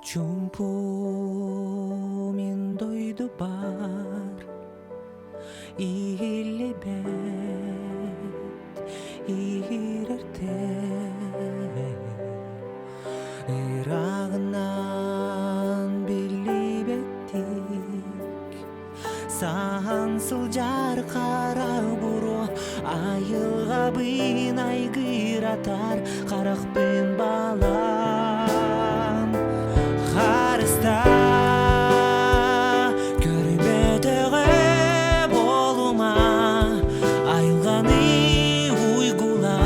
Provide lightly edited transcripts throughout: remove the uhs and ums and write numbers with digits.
Чумпу мен дойду бар Игилебет игирерте Ирагынан билибеттик Сансыл жар кара буру Айылга быйын айгыратар Каракпен балам Харыста көрбөтөгө болума Айылганы уйгула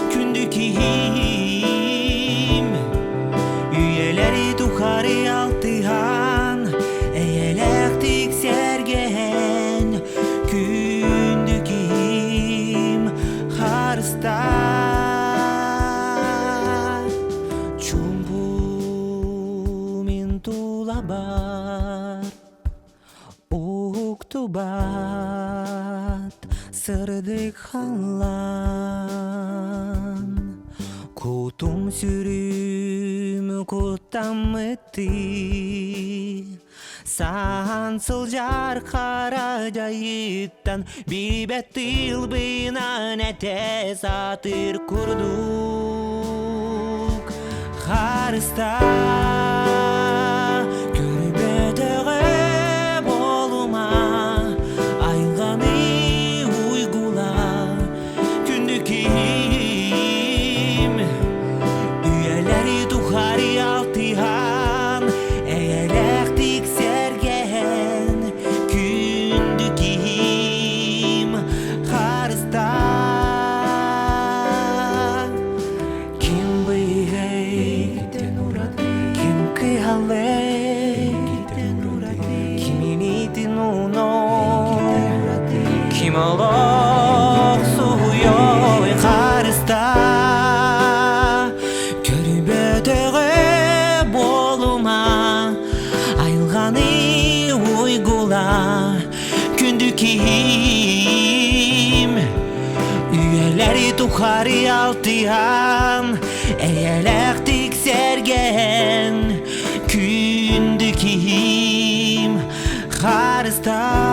күндү кийим Үйелери тухары алтыхан Эелек тиксерген күндү кийим Харыста Тулабар Уктубат сырдык халлан Кутум сүрүм кутам ыты Сансыл жар кара жайыттан Бибет тылбынан эте сатыр курдук Харыста Kim olok suyo Харыста көрбөтөгө болума Айылганы уйгула күндү кийим Үйелери тухары алтыхан Эелек тиксерген күндү кийим Харыста